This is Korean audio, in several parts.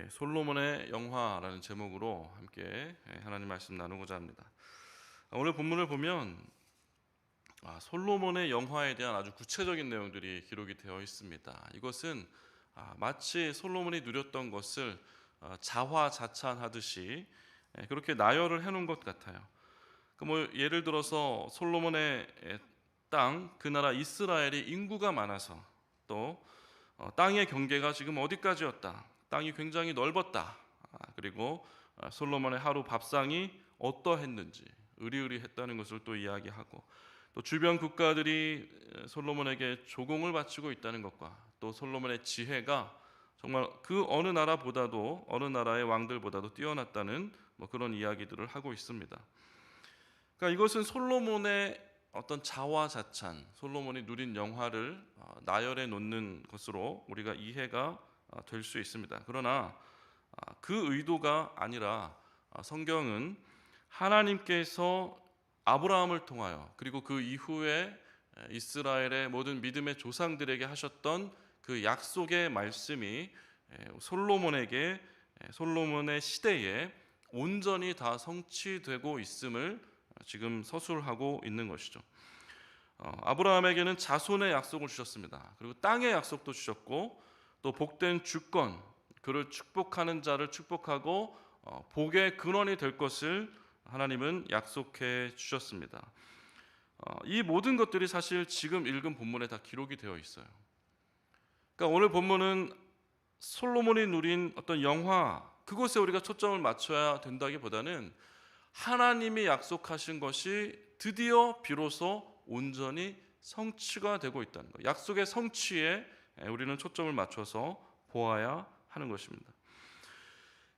솔로몬의 영화라는 제목으로 함께 하나님 말씀 나누고자 합니다. 오늘 본문을 보면 솔로몬의 영화에 대한 아주 구체적인 내용들이 기록이 되어 있습니다. 이것은 마치 솔로몬이 누렸던 것을 자화자찬하듯이 그렇게 나열을 해놓은 것 같아요. 예를 들어서 솔로몬의 땅, 그 나라 이스라엘이 인구가 많아서 또 땅의 경계가 지금 어디까지였다, 땅이 굉장히 넓었다, 그리고 솔로몬의 하루 밥상이 어떠했는지 의리의리했다는 것을 또 이야기하고, 또 주변 국가들이 솔로몬에게 조공을 바치고 있다는 것과 또 솔로몬의 지혜가 정말 그 어느 나라보다도, 어느 나라의 왕들보다도 뛰어났다는 그런 이야기들을 하고 있습니다. 그러니까 이것은 솔로몬의 어떤 자화자찬, 솔로몬이 누린 영화를 나열해 놓는 것으로 우리가 이해가 될 수 있습니다. 그러나 그 의도가 아니라 성경은 하나님께서 아브라함을 통하여, 그리고 그 이후에 이스라엘의 모든 믿음의 조상들에게 하셨던 그 약속의 말씀이 솔로몬의 시대에 온전히 다 성취되고 있음을 지금 서술하고 있는 것이죠. 아브라함에게는 자손의 약속을 주셨습니다. 그리고 땅의 약속도 주셨고, 또 복된 주권, 그를 축복하는 자를 축복하고 복의 근원이 될 것을 하나님은 약속해 주셨습니다. 이 모든 것들이 사실 지금 읽은 본문에 다 기록이 되어 있어요. 그러니까 오늘 본문은 솔로몬이 누린 어떤 영화, 그것에 우리가 초점을 맞춰야 된다기보다는 하나님이 약속하신 것이 드디어 비로소 온전히 성취가 되고 있다는 것, 약속의 성취에 우리는 초점을 맞춰서 보아야 하는 것입니다.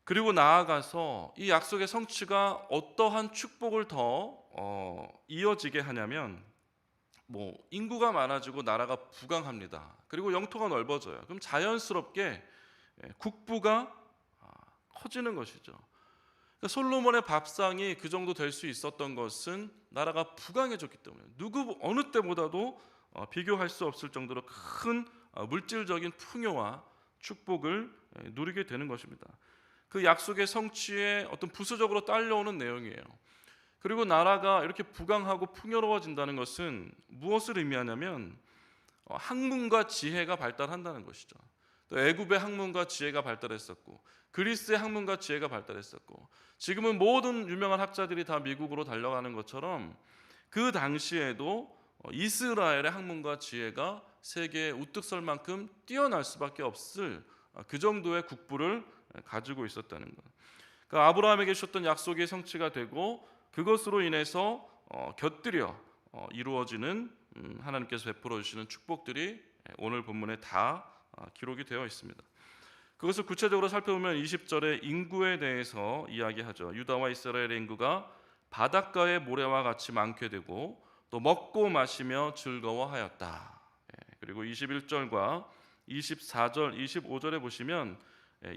그리고 나아가서 이 약속의 성취가 어떠한 축복을 더 이어지게 하냐면, 인구가 많아지고 나라가 부강합니다. 그리고 영토가 넓어져요. 그럼 자연스럽게 국부가 커지는 것이죠. 그러니까 솔로몬의 밥상이 그 정도 될 수 있었던 것은 나라가 부강해졌기 때문에, 어느 때보다도 비교할 수 없을 정도로 큰 물질적인 풍요와 축복을 누리게 되는 것입니다. 그 약속의 성취에 어떤 부수적으로 딸려오는 내용이에요. 그리고 나라가 이렇게 부강하고 풍요로워진다는 것은 무엇을 의미하냐면 학문과 지혜가 발달한다는 것이죠. 또 애굽의 학문과 지혜가 발달했었고, 그리스의 학문과 지혜가 발달했었고, 지금은 모든 유명한 학자들이 다 미국으로 달려가는 것처럼 그 당시에도 이스라엘의 학문과 지혜가 세계에 우뚝 설 만큼 뛰어날 수밖에 없을 그 정도의 국부를 가지고 있었다는 것. 그러니까 아브라함에게 주셨던 약속이 성취가 되고, 그것으로 인해서 곁들여 이루어지는 하나님께서 베풀어 주시는 축복들이 오늘 본문에 다 기록이 되어 있습니다. 그것을 구체적으로 살펴보면 20절에 인구에 대해서 이야기하죠. 유다와 이스라엘의 인구가 바닷가의 모래와 같이 많게 되고 또 먹고 마시며 즐거워하였다. 그리고 21절과 24절, 25절에 보시면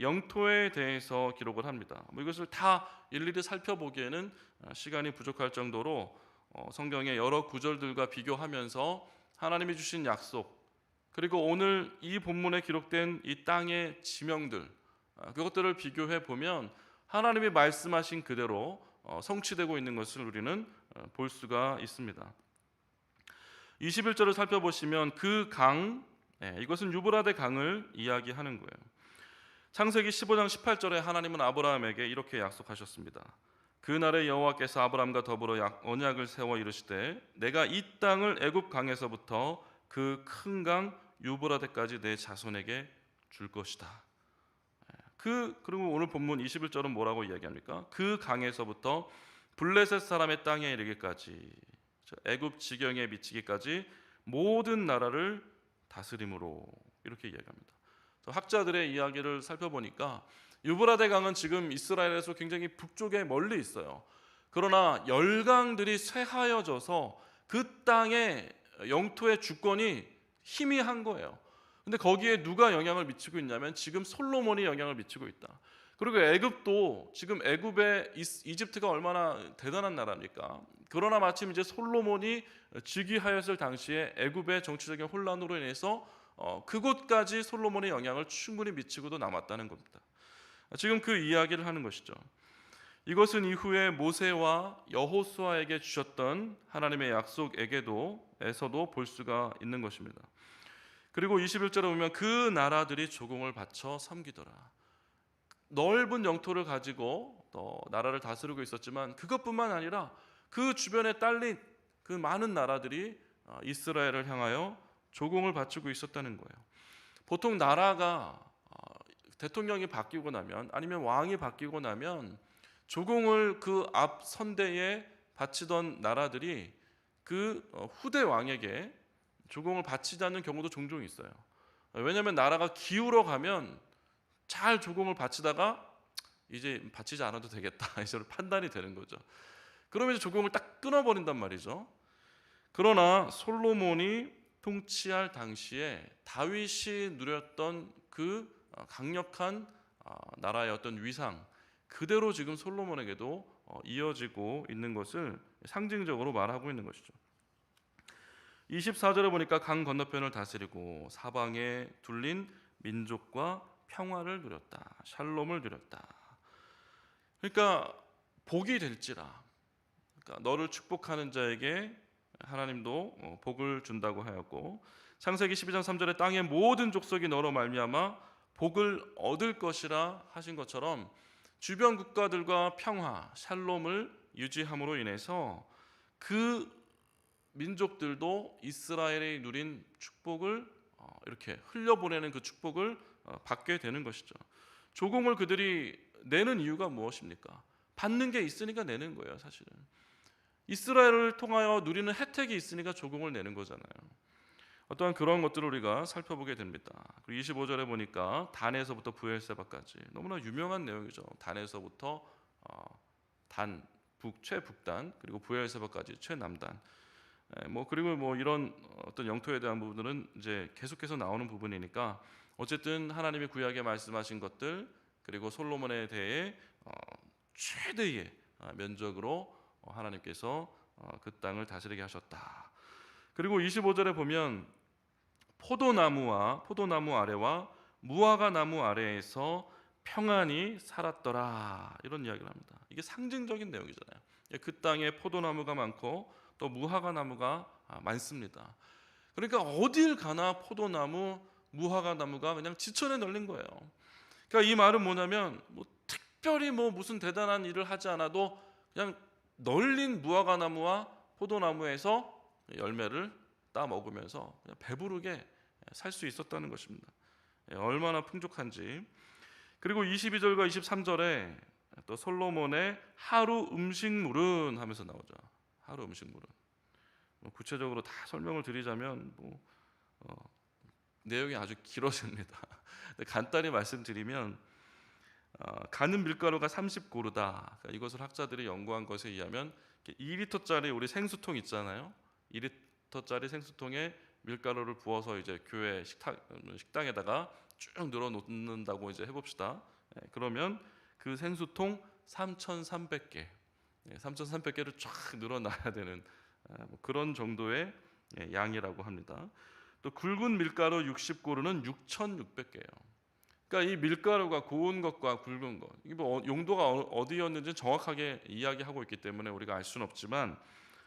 영토에 대해서 기록을 합니다. 이것을 다 일일이 살펴보기에는 시간이 부족할 정도로 성경의 여러 구절들과 비교하면서 하나님이 주신 약속, 그리고 오늘 이 본문에 기록된 이 땅의 지명들, 그것들을 비교해 보면 하나님이 말씀하신 그대로 성취되고 있는 것을 우리는 볼 수가 있습니다. 21절을 살펴보시면 그 강, 이것은 유브라데 강을 이야기하는 거예요. 창세기 15장 18절에 하나님은 아브라함에게 이렇게 약속하셨습니다. 그날에 여호와께서 아브라함과 더불어 언약을 세워 이르시되 내가 이 땅을 애굽 강에서부터 그 큰 강 유브라데까지 내 자손에게 줄 것이다. 그리고 오늘 본문 21절은 뭐라고 이야기합니까? 그 강에서부터 블레셋 사람의 땅에 이르기까지, 애굽 지경에 미치기까지 모든 나라를 다스림으로, 이렇게 이야기합니다. 학자들의 이야기를 살펴보니까 유브라데 강은 지금 이스라엘에서 굉장히 북쪽에 멀리 있어요. 그러나 열강들이 쇠하여져서 그 땅의 영토의 주권이 희미한 거예요. 근데 거기에 누가 영향을 미치고 있냐면 지금 솔로몬이 영향을 미치고 있다. 그리고 애굽도, 지금 애굽의 이집트가 얼마나 대단한 나라입니까? 그러나 마침 이제 솔로몬이 즉위하였을 당시에 애굽의 정치적인 혼란으로 인해서 그곳까지 솔로몬의 영향을 충분히 미치고도 남았다는 겁니다. 지금 그 이야기를 하는 것이죠. 이것은 이후에 모세와 여호수아에게 주셨던 하나님의 약속에서도 볼 수가 있는 것입니다. 그리고 21절에 보면 그 나라들이 조공을 바쳐 섬기더라. 넓은 영토를 가지고 나라를 다스리고 있었지만 그것뿐만 아니라 그 주변에 딸린 그 많은 나라들이 이스라엘을 향하여 조공을 바치고 있었다는 거예요. 보통 나라가 대통령이 바뀌고 나면 아니면 왕이 바뀌고 나면 조공을 그 앞 선대에 바치던 나라들이 그 후대 왕에게 조공을 바치지 않는 경우도 종종 있어요. 왜냐하면 나라가 기울어 가면 잘 조공을 바치다가 이제 바치지 않아도 되겠다 이제 판단이 되는 거죠. 그러면 이제 조공을 딱 끊어버린단 말이죠. 그러나 솔로몬이 통치할 당시에 다윗이 누렸던 그 강력한 나라의 어떤 위상 그대로 지금 솔로몬에게도 이어지고 있는 것을 상징적으로 말하고 있는 것이죠. 24절에 보니까 강 건너편을 다스리고 사방에 둘린 민족과 평화를 누렸다. 샬롬을 누렸다. 그러니까 복이 될지라. 그러니까 너를 축복하는 자에게 하나님도 복을 준다고 하였고 창세기 12장 3절에 땅의 모든 족속이 너로 말미암아 복을 얻을 것이라 하신 것처럼 주변 국가들과 평화, 샬롬을 유지함으로 인해서 그 민족들도 이스라엘이 누린 축복을 이렇게 흘려보내는 그 축복을 받게 되는 것이죠. 조공을 그들이 내는 이유가 무엇입니까? 받는 게 있으니까 내는 거예요, 사실은. 이스라엘을 통하여 누리는 혜택이 있으니까 조공을 내는 거잖아요. 어떠한 그런 것들을 우리가 살펴보게 됩니다. 그리고 25절에 보니까 단에서부터 브엘세바까지 너무나 유명한 내용이죠. 단에서부터 단 최북단 그리고 브엘세바까지 최남단. 그리고 이런 어떤 영토에 대한 부분들은 이제 계속해서 나오는 부분이니까 어쨌든 하나님이 구약에 말씀하신 것들 그리고 솔로몬에 대해 최대의 면적으로 하나님께서 그 땅을 다스리게 하셨다. 그리고 25절에 보면 포도나무 아래와 무화과 나무 아래에서 평안히 살았더라 이런 이야기를 합니다. 이게 상징적인 내용이잖아요. 그 땅에 포도나무가 많고 또 무화과 나무가 많습니다. 그러니까 어딜 가나 포도나무, 무화과 나무가 그냥 지천에 널린 거예요. 그러니까 이 말은 뭐냐면 특별히 무슨 대단한 일을 하지 않아도 그냥 널린 무화과 나무와 포도나무에서 열매를 따 먹으면서 그냥 배부르게 살 수 있었다는 것입니다. 얼마나 풍족한지. 그리고 22절과 23절에 또 솔로몬의 하루 음식물은 하면서 나오죠. 하루 음식물은 구체적으로 다 설명을 드리자면 내용이 아주 길어집니다. 간단히 말씀드리면 가는 밀가루가 30고르다. 그러니까 이것을 학자들이 연구한 것에 의하면 2리터짜리 우리 생수통 있잖아요. 2리터짜리 생수통에 밀가루를 부어서 이제 교회 식당에다가 쭉 늘어 놓는다고 이제 해봅시다. 그러면 그 생수통 3,300개, 3,300개를 쫙 늘어놔야 되는 그런 정도의 양이라고 합니다. 또 굵은 밀가루 60고루는 6,600개예요. 그러니까 이 밀가루가 고운 것과 굵은 것, 이게 용도가 어디였는지 정확하게 이야기하고 있기 때문에 우리가 알 수는 없지만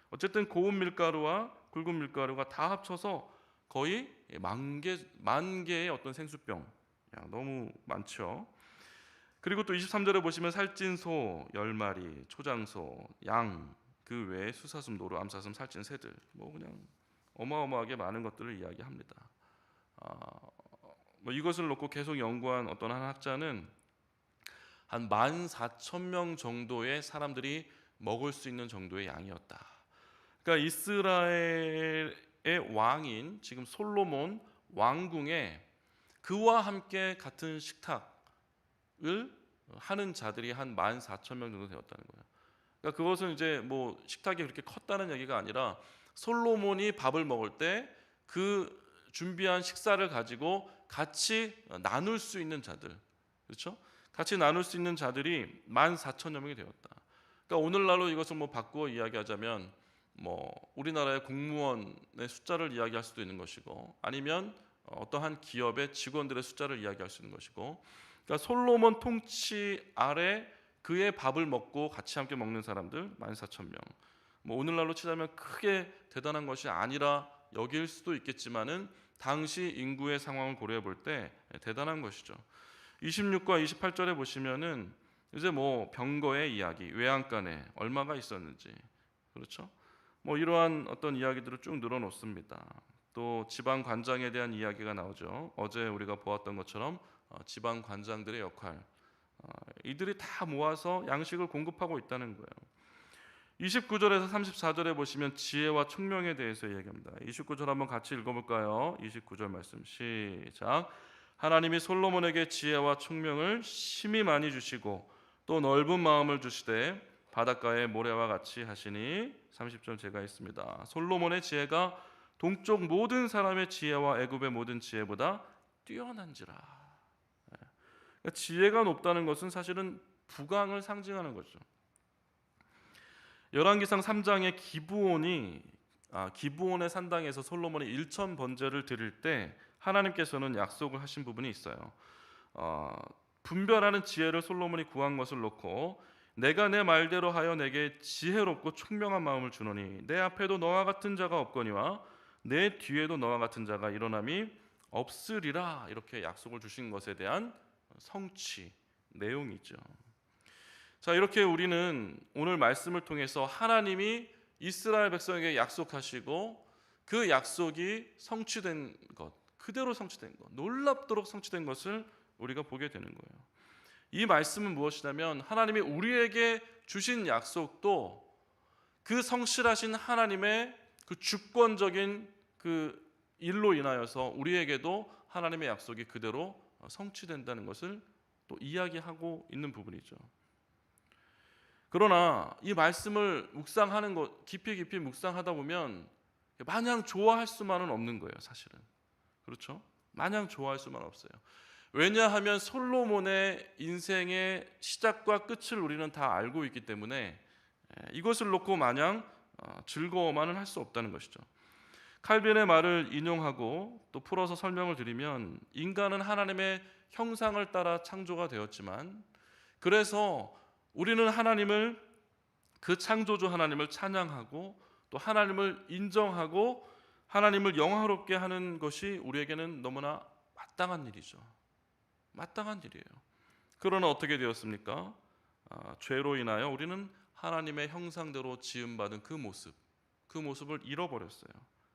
어쨌든 고운 밀가루와 굵은 밀가루가 다 합쳐서 거의 만 개의 어떤 생수병, 너무 많죠. 그리고 또 23절에 보시면 살찐 소 10마리, 초장소, 양, 그 외에 수사슴, 노루, 암사슴, 살찐 새들, 그냥 어마어마하게 많은 것들을 이야기합니다. 이것을 놓고 계속 연구한 어떤 한 학자는 한 14,000명 정도의 사람들이 먹을 수 있는 정도의 양이었다. 그러니까 이스라엘의 왕인 지금 솔로몬 왕궁에 그와 함께 같은 식탁을 하는 자들이 한 14,000명 정도 되었다는 거예요. 그러니까 그것은 이제 식탁이 그렇게 컸다는 얘기가 아니라 솔로몬이 밥을 먹을 때 그 준비한 식사를 가지고 같이 나눌 수 있는 자들, 그렇죠? 같이 나눌 수 있는 자들이 14,000여 명이 되었다. 그러니까 오늘날로 이것을 바꾸어 이야기하자면 우리나라의 공무원의 숫자를 이야기할 수도 있는 것이고, 아니면 어떠한 기업의 직원들의 숫자를 이야기할 수 있는 것이고, 그러니까 솔로몬 통치 아래 그의 밥을 먹고 같이 함께 먹는 사람들 14,000명. 뭐 오늘날로 치자면 크게 대단한 것이 아니라 여길 수도 있겠지만은 당시 인구의 상황을 고려해 볼 때 대단한 것이죠. 26과 28절에 보시면은 이제 뭐 병거의 이야기, 외양간에 얼마가 있었는지, 그렇죠? 뭐 이러한 어떤 이야기들을 쭉 늘어놓습니다. 또 지방 관장에 대한 이야기가 나오죠. 어제 우리가 보았던 것처럼 지방 관장들의 역할, 이들이 다 모아서 양식을 공급하고 있다는 거예요. 29절에서 34절에 보시면 지혜와 총명에 대해서 이야기합니다. 29절 한번 같이 읽어볼까요? 29절 말씀 시작. 하나님이 솔로몬에게 지혜와 총명을 심히 많이 주시고 또 넓은 마음을 주시되 바닷가의 모래와 같이 하시니 30절 제가 있습니다. 솔로몬의 지혜가 동쪽 모든 사람의 지혜와 애굽의 모든 지혜보다 뛰어난지라. 그러니까 지혜가 높다는 것은 사실은 부강을 상징하는 거죠. 열왕기상 3장의 기브온의 산당에서 솔로몬이 1천 번제를 드릴 때 하나님께서는 약속을 하신 부분이 있어요. 분별하는 지혜를 솔로몬이 구한 것을 놓고 내가 내 말대로 하여 내게 지혜롭고 총명한 마음을 주노니 내 앞에도 너와 같은 자가 없거니와 내 뒤에도 너와 같은 자가 일어남이 없으리라, 이렇게 약속을 주신 것에 대한 성취 내용이죠. 자, 이렇게 우리는 오늘 말씀을 통해서 하나님이 이스라엘 백성에게 약속하시고 그 약속이 성취된 것, 그대로 성취된 것, 놀랍도록 성취된 것을 우리가 보게 되는 거예요. 이 말씀은 무엇이냐면 하나님이 우리에게 주신 약속도 그 성실하신 하나님의 그 주권적인 그 일로 인하여서 우리에게도 하나님의 약속이 그대로 성취된다는 것을 또 이야기하고 있는 부분이죠. 그러나 이 말씀을 묵상하는 것, 깊이 묵상하다 보면 마냥 좋아할 수만은 없는 거예요, 사실은. 그렇죠? 마냥 좋아할 수만 없어요. 왜냐하면 솔로몬의 인생의 시작과 끝을 우리는 다 알고 있기 때문에 이것을 놓고 마냥 즐거워만은 할 수 없다는 것이죠. 칼빈의 말을 인용하고 또 풀어서 설명을 드리면 인간은 하나님의 형상을 따라 창조가 되었지만 그래서 우리는 하나님을, 그 창조주 하나님을 찬양하고 또 하나님을 인정하고 하나님을 영화롭게 하는 것이 우리에게는 너무나 마땅한 일이죠. 마땅한 일이에요. 그러나 어떻게 되었습니까? 죄로 인하여 우리는 하나님의 형상대로 지음받은 그 모습을 잃어버렸어요.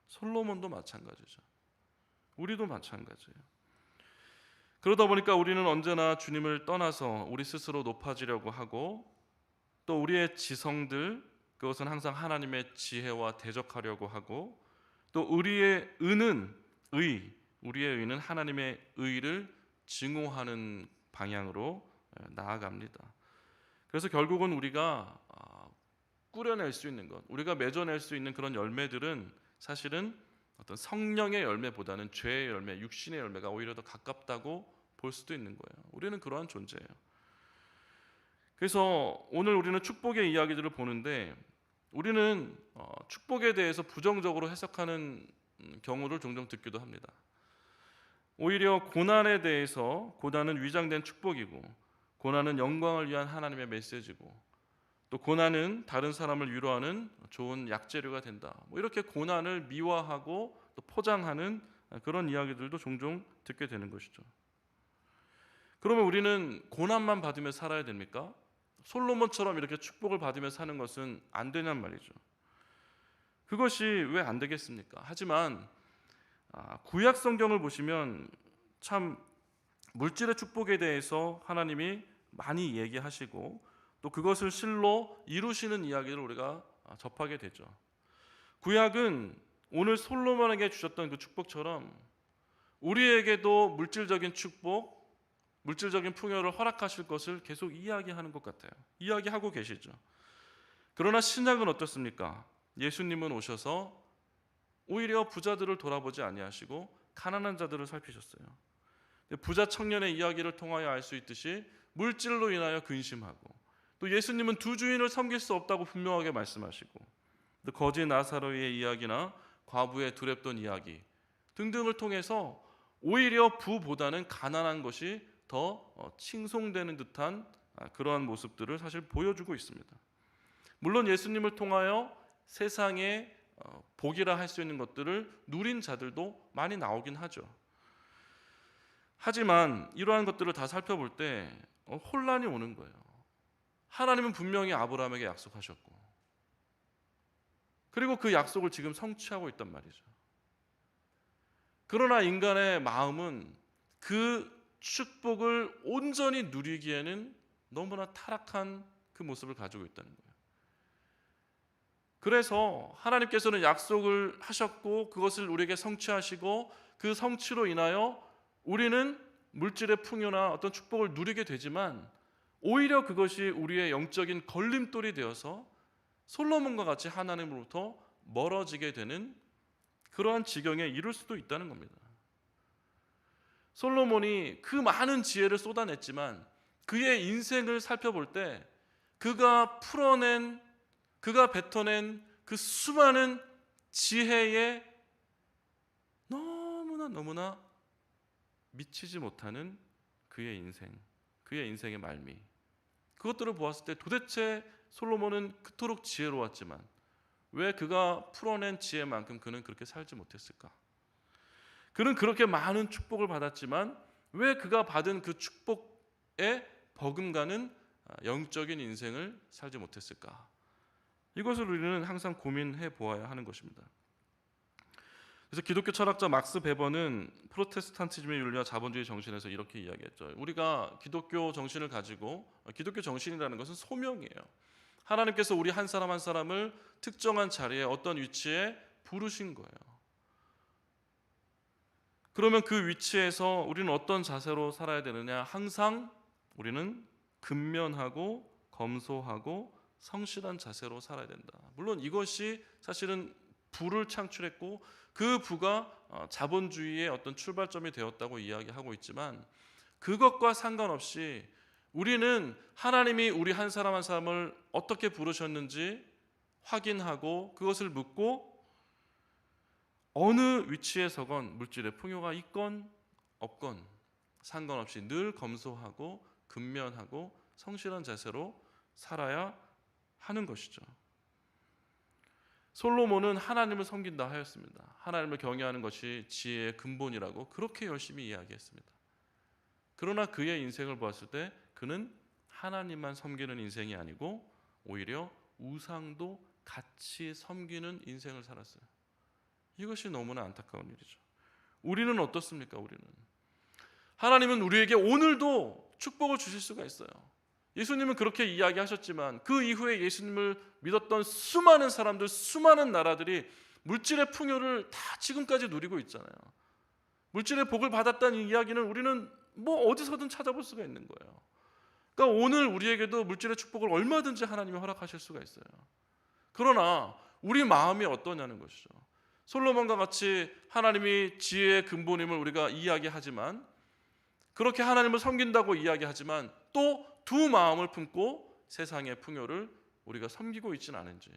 솔로몬도 마찬가지죠. 우리도 마찬가지예요. 그러다 보니까 우리는 언제나 주님을 떠나서 우리 스스로 높아지려고 하고 또 우리의 지성들, 그것은 항상 하나님의 지혜와 대적하려고 하고 또 우리의 의는 하나님의 의를 증오하는 방향으로 나아갑니다. 그래서 결국은 우리가 꾸려낼 수 있는 것, 우리가 맺어낼 수 있는 그런 열매들은 사실은 어떤 성령의 열매보다는 죄의 열매, 육신의 열매가 오히려 더 가깝다고 볼 수도 있는 거예요. 우리는 그러한 존재예요. 그래서 오늘 우리는 축복의 이야기들을 보는데 우리는 축복에 대해서 부정적으로 해석하는 경우를 종종 듣기도 합니다. 오히려 고난에 대해서 고난은 위장된 축복이고 고난은 영광을 위한 하나님의 메시지고 또 고난은 다른 사람을 위로하는 좋은 약재료가 된다. 뭐 이렇게 고난을 미화하고 또 포장하는 그런 이야기들도 종종 듣게 되는 것이죠. 그러면 우리는 고난만 받으며 살아야 됩니까? 솔로몬처럼 이렇게 축복을 받으며 사는 것은 안 되냔 말이죠. 그것이 왜 안 되겠습니까? 하지만 구약 성경을 보시면 참 물질의 축복에 대해서 하나님이 많이 얘기하시고 또 그것을 실로 이루시는 이야기를 우리가 접하게 되죠. 구약은 오늘 솔로몬에게 주셨던 그 축복처럼 우리에게도 물질적인 축복, 물질적인 풍요를 허락하실 것을 계속 이야기하는 것 같아요. 이야기하고 계시죠. 그러나 신약은 어떻습니까? 예수님은 오셔서 오히려 부자들을 돌아보지 아니하시고 가난한 자들을 살피셨어요. 부자 청년의 이야기를 통하여 알 수 있듯이 물질로 인하여 근심하고 또 예수님은 두 주인을 섬길 수 없다고 분명하게 말씀하시고 또 거지 나사로의 이야기나 과부의 두렵던 이야기 등등을 통해서 오히려 부보다는 가난한 것이 더 칭송되는 듯한 그러한 모습들을 사실 보여주고 있습니다. 물론 예수님을 통하여 세상에 복이라 할 수 있는 것들을 누린 자들도 많이 나오긴 하죠. 하지만 이러한 것들을 다 살펴볼 때 혼란이 오는 거예요. 하나님은 분명히 아브라함에게 약속하셨고, 그리고 그 약속을 지금 성취하고 있단 말이죠. 그러나 인간의 마음은 그 축복을 온전히 누리기에는 너무나 타락한 그 모습을 가지고 있다는 거예요. 그래서 하나님께서는 약속을 하셨고 그것을 우리에게 성취하시고, 그 성취로 인하여 우리는 물질의 풍요나 어떤 축복을 누리게 되지만 오히려 그것이 우리의 영적인 걸림돌이 되어서 솔로몬과 같이 하나님으로부터 멀어지게 되는 그러한 지경에 이를 수도 있다는 겁니다. 솔로몬이 그 많은 지혜를 쏟아냈지만 그의 인생을 살펴볼 때 그가 뱉어낸 그 수많은 지혜에 너무나 미치지 못하는 그의 인생의 말미, 그것들을 보았을 때 도대체 솔로몬은 그토록 지혜로웠지만 왜 그가 풀어낸 지혜만큼 그는 그렇게 살지 못했을까? 그는 그렇게 많은 축복을 받았지만 왜 그가 받은 그 축복에 버금가는 영적인 인생을 살지 못했을까? 이것을 우리는 항상 고민해 보아야 하는 것입니다. 그래서 기독교 철학자 막스 베버는 프로테스탄티즘의 윤리와 자본주의 정신에서 이렇게 이야기했죠. 우리가 기독교 정신을 가지고, 기독교 정신이라는 것은 소명이에요. 하나님께서 우리 한 사람 한 사람을 특정한 자리에 어떤 위치에 부르신 거예요. 그러면 그 위치에서 우리는 어떤 자세로 살아야 되느냐? 항상 우리는 근면하고 검소하고 성실한 자세로 살아야 된다. 물론 이것이 사실은 부를 창출했고 그 부가 자본주의의 어떤 출발점이 되었다고 이야기하고 있지만, 그것과 상관없이 우리는 하나님이 우리 한 사람 한 사람을 어떻게 부르셨는지 확인하고 그것을 묻고, 어느 위치에 서건 물질의 풍요가 있건 없건 상관없이 늘 검소하고 근면하고 성실한 자세로 살아야 하는 것이죠. 솔로몬은 하나님을 섬긴다 하였습니다. 하나님을 경외하는 것이 지혜의 근본이라고 그렇게 열심히 이야기했습니다. 그러나 그의 인생을 보았을 때 그는 하나님만 섬기는 인생이 아니고 오히려 우상도 같이 섬기는 인생을 살았어요. 이것이 너무나 안타까운 일이죠. 우리는 어떻습니까? 하나님은 우리에게 오늘도 축복을 주실 수가 있어요. 예수님은 그렇게 이야기하셨지만 그 이후에 예수님을 믿었던 수많은 사람들, 수많은 나라들이 물질의 풍요를 다 지금까지 누리고 있잖아요. 물질의 복을 받았다는 이야기는 우리는 어디서든 찾아볼 수가 있는 거예요. 그러니까 오늘 우리에게도 물질의 축복을 얼마든지 하나님이 허락하실 수가 있어요. 그러나 우리 마음이 어떠냐는 것이죠. 솔로몬과 같이 하나님이 지혜의 근본임을 우리가 이야기하지만, 그렇게 하나님을 섬긴다고 이야기하지만 또 두 마음을 품고 세상의 풍요를 우리가 섬기고 있지는 않은지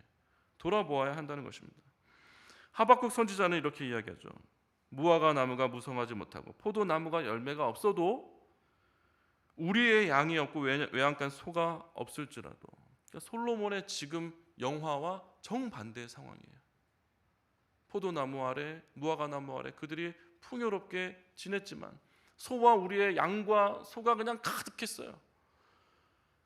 돌아보아야 한다는 것입니다. 하박국 선지자는 이렇게 이야기하죠. 무화과 나무가 무성하지 못하고 포도나무가 열매가 없어도 우리의 양이 없고 외양간 소가 없을지라도, 그러니까 솔로몬의 지금 영화와 정반대의 상황이에요. 포도나무 아래, 무화과나무 아래 그들이 풍요롭게 지냈지만 소와 우리의 양과 소가 그냥 가득했어요.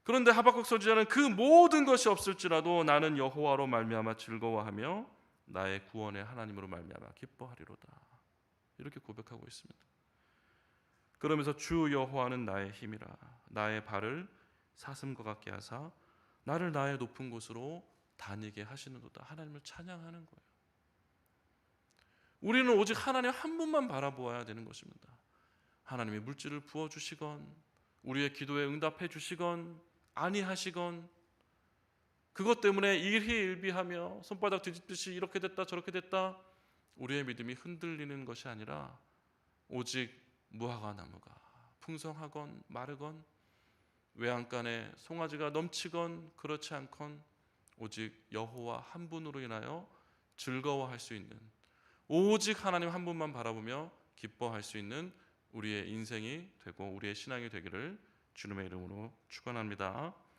그런데 하박국 선지자는 그 모든 것이 없을지라도 나는 여호와로 말미암아 즐거워하며 나의 구원의 하나님으로 말미암아 기뻐하리로다, 이렇게 고백하고 있습니다. 그러면서 주 여호와는 나의 힘이라 나의 발을 사슴과 같게 하사 나를 나의 높은 곳으로 다니게 하시는도다. 하나님을 찬양하는 거예요. 우리는 오직 하나님 한 분만 바라보아야 되는 것입니다. 하나님이 물질을 부어주시건 우리의 기도에 응답해 주시건 아니하시건, 그것 때문에 일희일비하며 손바닥 뒤집듯이 이렇게 됐다 저렇게 됐다 우리의 믿음이 흔들리는 것이 아니라, 오직 무화과 나무가 풍성하건 마르건 외양간에 송아지가 넘치건 그렇지 않건 오직 여호와 한 분으로 인하여 즐거워할 수 있는, 오직 하나님 한 분만 바라보며 기뻐할 수 있는 우리의 인생이 되고 우리의 신앙이 되기를 주님의 이름으로 축원합니다.